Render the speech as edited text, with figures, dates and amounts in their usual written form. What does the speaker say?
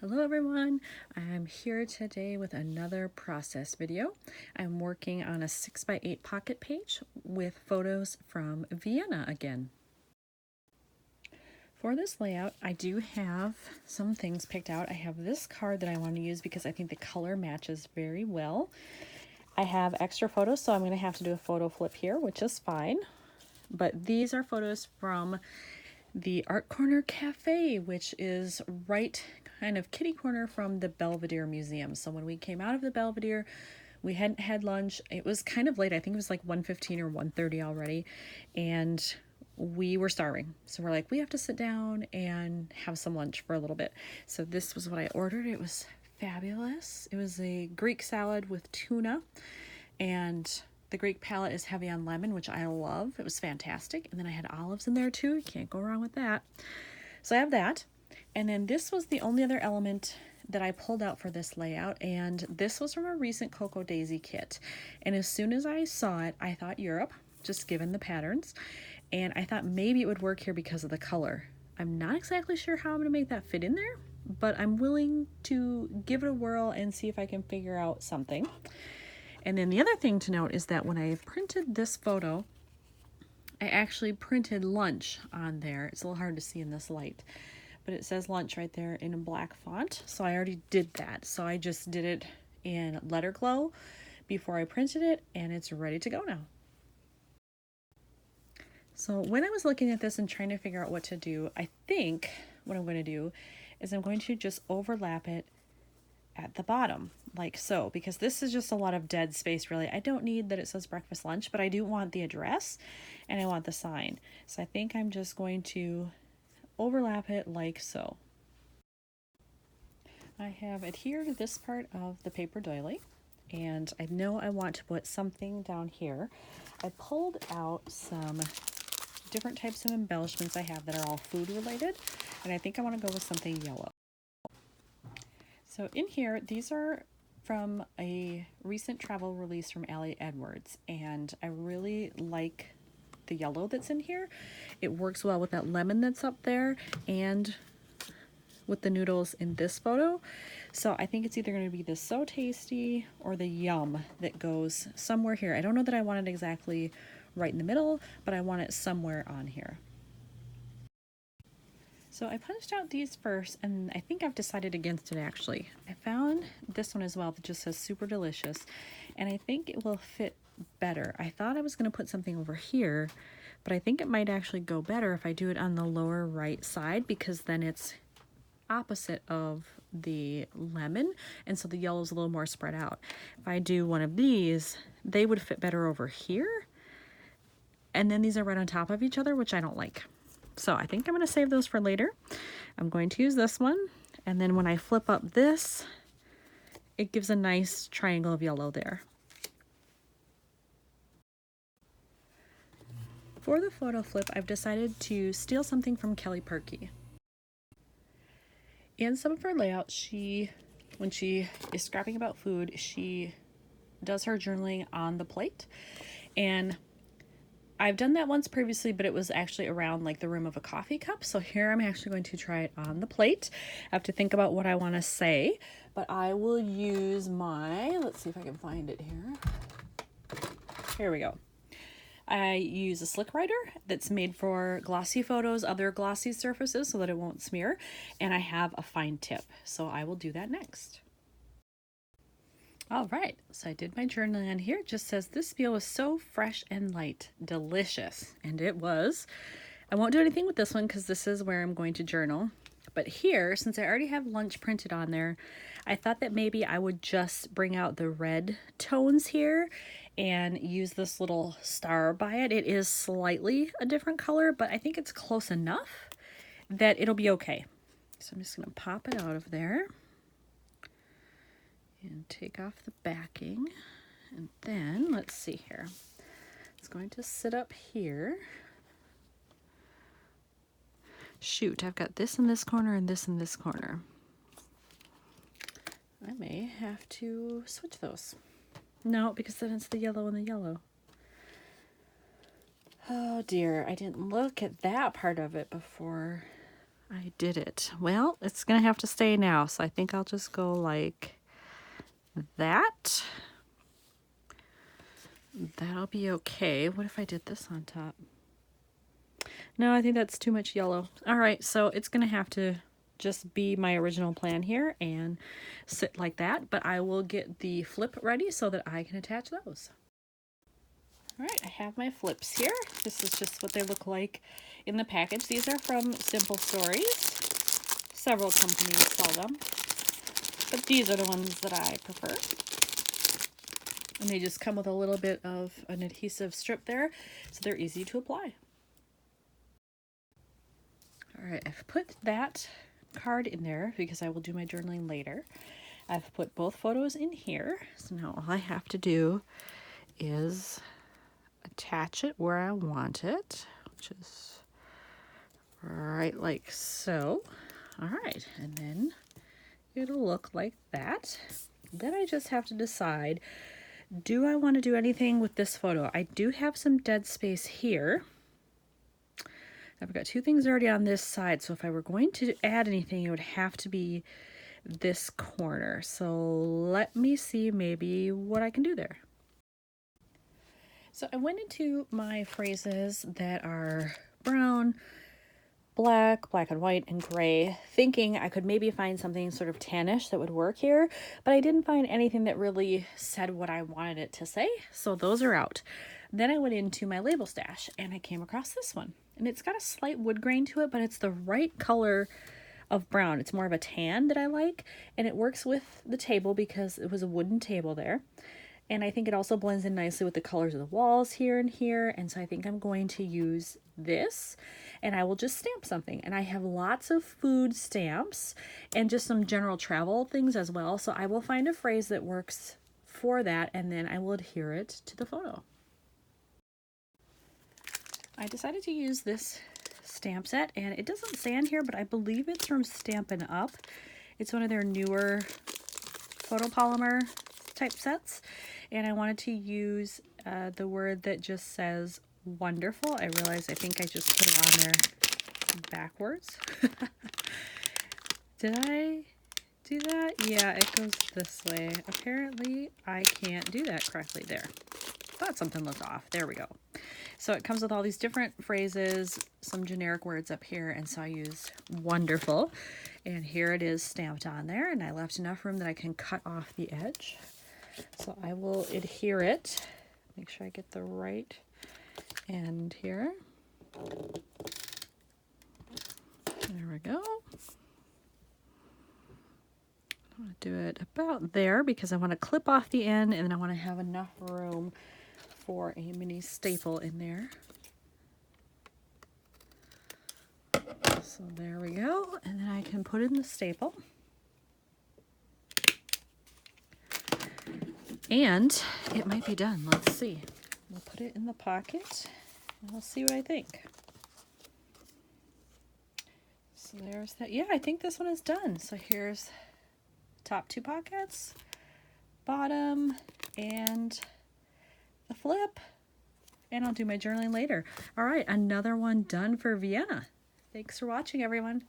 Hello everyone, I'm here today with another process video. I'm working on a 6x8 pocket page with photos from Vienna again. For this layout, I do have some things picked out. I have this card that I want to use because I think the color matches very well. I have extra photos, so I'm going to have to do a photo flip here, which is fine. But these are photos from the Art Corner Cafe, which is right kind of kitty corner from the Belvedere Museum. So when we came out of the Belvedere, we hadn't had lunch. It was kind of late. I think it was like 1:15 or 1:30 already. And we were starving. So we're like, we have to sit down and have some lunch for a little bit. So this was what I ordered. It was fabulous. It was a Greek salad with tuna, and the Greek palette is heavy on lemon, which I love. It was fantastic. And then I had olives in there too. You can't go wrong with that. So I have that. And then this was the only other element that I pulled out for this layout. And this was from a recent Cocoa Daisy kit. And as soon as I saw it, I thought Europe, just given the patterns. And I thought maybe it would work here because of the color. I'm not exactly sure how I'm going to make that fit in there, but I'm willing to give it a whirl and see if I can figure out something. And then the other thing to note is that when I printed this photo, I actually printed lunch on there. It's a little hard to see in this light, but it says lunch right there in a black font. So I already did that. So I just did it in letter glow before I printed it, and it's ready to go now. So when I was looking at this and trying to figure out what to do, I think what I'm going to do is I'm going to just overlap it at the bottom like so, because this is just a lot of dead space really. I don't need that it says breakfast lunch, but I do want the address and I want the sign. So I think I'm just going to overlap it like so. I have adhered this part of the paper doily, and I know I want to put something down here. I pulled out some different types of embellishments I have that are all food related, and I think I want to go with something yellow. So in here, these are from a recent travel release from Allie Edwards, and I really like the yellow that's in here. It works well with that lemon that's up there and with the noodles in this photo. So I think it's either going to be the So Tasty or the Yum that goes somewhere here. I don't know that I want it exactly right in the middle, but I want it somewhere on here. So I punched out these first, and I think I've decided against it actually. I found this one as well that just says super delicious, and I think it will fit better. I thought I was going to put something over here, but I think it might actually go better if I do it on the lower right side, because then it's opposite of the lemon, and so the yellow is a little more spread out. If I do one of these, they would fit better over here, and then these are right on top of each other, which I don't like. So I think I'm going to save those for later. I'm going to use this one, and then when I flip up this, it gives a nice triangle of yellow there. For the photo flip, I've decided to steal something from Kelly Perky. In some of her layouts, when she is scrapping about food, she does her journaling on the plate, and I've done that once previously, but it was actually around like the rim of a coffee cup. So here I'm actually going to try it on the plate. I have to think about what I want to say, but I will use let's see if I can find it here. Here we go. I use a slick writer that's made for glossy photos, other glossy surfaces so that it won't smear. And I have a fine tip, so I will do that next. All right, so I did my journaling on here. It just says this meal was so fresh and light, delicious, and it was. I won't do anything with this one because this is where I'm going to journal. But here, since I already have lunch printed on there, I thought that maybe I would just bring out the red tones here and use this little star by it. It is slightly a different color, but I think it's close enough that it'll be okay. So I'm just going to pop it out of there and take off the backing, and then let's see here. It's going to sit up here. Shoot, I've got this in this corner and this in this corner. I may have to switch those. No, because then it's the yellow and the yellow. Oh dear, I didn't look at that part of it before I did it. Well, it's gonna have to stay now, so I think I'll just go like that. That'll be okay. What if I did this on top? No, I think that's too much yellow. All right, so it's gonna have to just be my original plan here and sit like that, but I will get the flip ready so that I can attach those. All right, I have my flips here. This is just what they look like in the package. These are from Simple Stories. Several companies sell them, but these are the ones that I prefer. And they just come with a little bit of an adhesive strip there, so they're easy to apply. All right, I've put that card in there because I will do my journaling later. I've put both photos in here, so now all I have to do is attach it where I want it, which is right like so. All right, and then it'll look like that. Then I just have to decide, do I want to do anything with this photo? I do have some dead space here. I've got two things already on this side, so if I were going to add anything, it would have to be this corner. So let me see maybe what I can do there. So I went into my phrases that are brown, black, black and white, and gray, thinking I could maybe find something sort of tannish that would work here, but I didn't find anything that really said what I wanted it to say, so those are out. Then I went into my label stash and I came across this one, and it's got a slight wood grain to it, but it's the right color of brown. It's more of a tan that I like, and it works with the table because it was a wooden table there. And I think it also blends in nicely with the colors of the walls here and here. And so I think I'm going to use this, and I will just stamp something. And I have lots of food stamps and just some general travel things as well. So I will find a phrase that works for that, and then I will adhere it to the photo. I decided to use this stamp set, and it doesn't say on here, but I believe it's from Stampin' Up. It's one of their newer photopolymer type sets, and I wanted to use the word that just says wonderful. I realize I think I just put it on there backwards. Did I do that? Yeah, it goes this way. Apparently I can't do that correctly there. Thought something looked off. There we go. So it comes with all these different phrases, some generic words up here, and so I used wonderful, and here it is stamped on there, and I left enough room that I can cut off the edge. So I will adhere it, make sure I get the right end here. There we go. I want to do it about there because I want to clip off the end, and then I want to have enough room for a mini staple in there. So there we go, and then I can put in the staple. And it might be done. Let's see. We'll put it in the pocket and we'll see what I think. So there's that. Yeah, I think this one is done. So here's top two pockets, bottom, and the flip. And I'll do my journaling later. All right, another one done for Vienna. Thanks for watching, everyone.